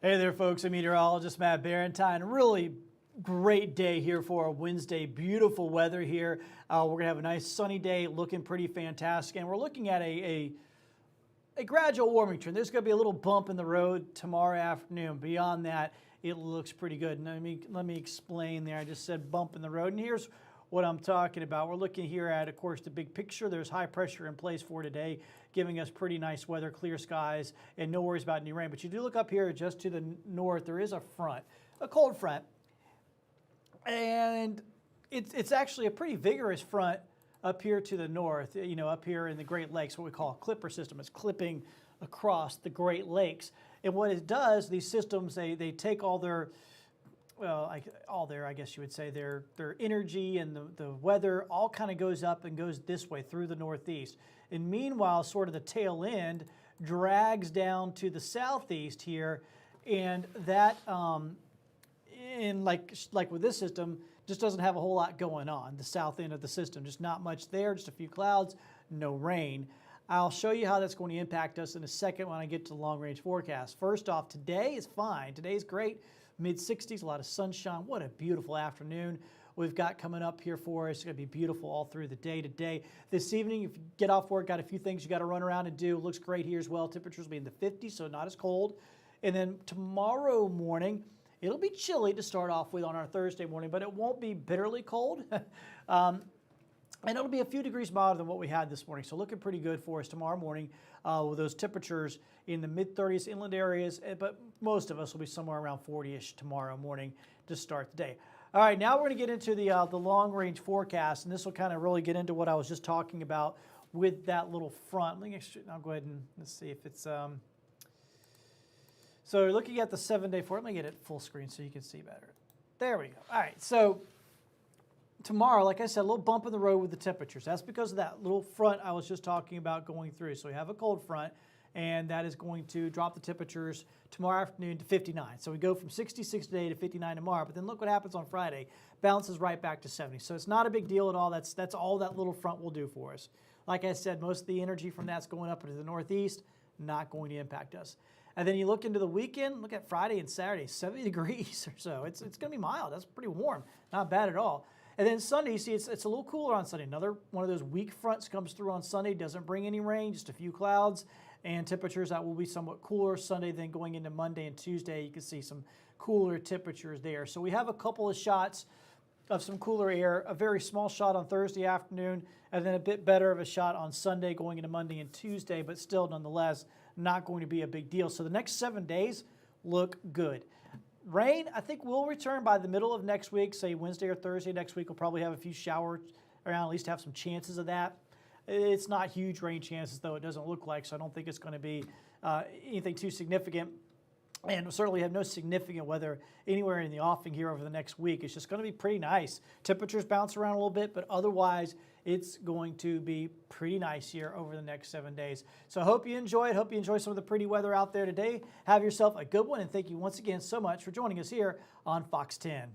Hey there, folks. I'm meteorologist Matt Barentine. Really great day here for a Wednesday. Beautiful weather here. We're going to have a nice sunny day, looking pretty fantastic. And we're looking at a gradual warming trend. There's going to be a little bump in the road tomorrow afternoon. Beyond that, it looks pretty good. And let me explain there. I just said bump in the road. And here's what I'm talking about. We're looking here at, of course, the big picture. There's high pressure in place for today, giving us pretty nice weather, clear skies, and no worries about any rain. But you do look up here just to the north, there is a front, a cold front. And it's actually a pretty vigorous front up here to the north, up here in the Great Lakes, what we call a clipper system. It's clipping across the Great Lakes. And what it does, these systems, they take all their, I guess you would say, their energy and the weather all kind of goes up and goes this way through the northeast. And meanwhile, sort of the tail end drags down to the southeast here, and that, like with this system, just doesn't have a whole lot going on. The south end of the system, just not much there, just a few clouds, no rain. I'll show you how that's going to impact us in a second when I get to the long-range forecast. First off, today is fine. Today's great. Mid-60s, a lot of sunshine. What a beautiful afternoon we've got coming up here for us. It's going to be beautiful all through the day today. This evening, if you get off work, got a few things you got to run around and do. It looks great here as well. Temperatures will be in the 50s, so not as cold. And then tomorrow morning, it'll be chilly to start off with on our Thursday morning, but it won't be bitterly cold. And it'll be a few degrees milder than what we had this morning. So looking pretty good for us tomorrow morning with those temperatures in the mid-30s inland areas. But most of us will be somewhere around 40-ish tomorrow morning to start the day. All right, now we're going to get into the long-range forecast. And this will kind of really get into what I was just talking about with that little front. I'll go ahead and let's see if it's... So looking at the 7-day forecast, let me get it full screen so you can see better. There we go. All right, so tomorrow, like I said, a little bump in the road with the temperatures. That's because of that little front I was just talking about going through. So we have a cold front, and that is going to drop the temperatures tomorrow afternoon to 59. So we go from 66 today to 59 tomorrow, but then look what happens on Friday. Bounces right back to 70. So it's not a big deal at all. That's all that little front will do for us. Like I said, most of the energy from that's going up into the northeast, not going to impact us. And then you look into the weekend, look at Friday and Saturday, 70 degrees or so. It's going to be mild. That's pretty warm. Not bad at all. And then Sunday, you see, it's a little cooler on Sunday. Another one of those weak fronts comes through on Sunday, doesn't bring any rain, just a few clouds, and temperatures that will be somewhat cooler Sunday. Then going into Monday and Tuesday, you can see some cooler temperatures there. So we have a couple of shots of some cooler air, a very small shot on Thursday afternoon, and then a bit better of a shot on Sunday going into Monday and Tuesday, but still nonetheless not going to be a big deal. So the next 7 days look good. Rain, I think, will return by the middle of next week, say Wednesday or Thursday next week. We'll probably have a few showers around, at least have some chances of that. It's not huge rain chances, though, it doesn't look like, so I don't think it's going to be anything too significant. And we'll certainly have no significant weather anywhere in the offing here over the next week. It's just going to be pretty nice. Temperatures bounce around a little bit, but otherwise it's going to be pretty nice here over the next 7 days. So I hope you enjoy it. Hope you enjoy some of the pretty weather out there today. Have yourself a good one, and thank you once again so much for joining us here on Fox 10.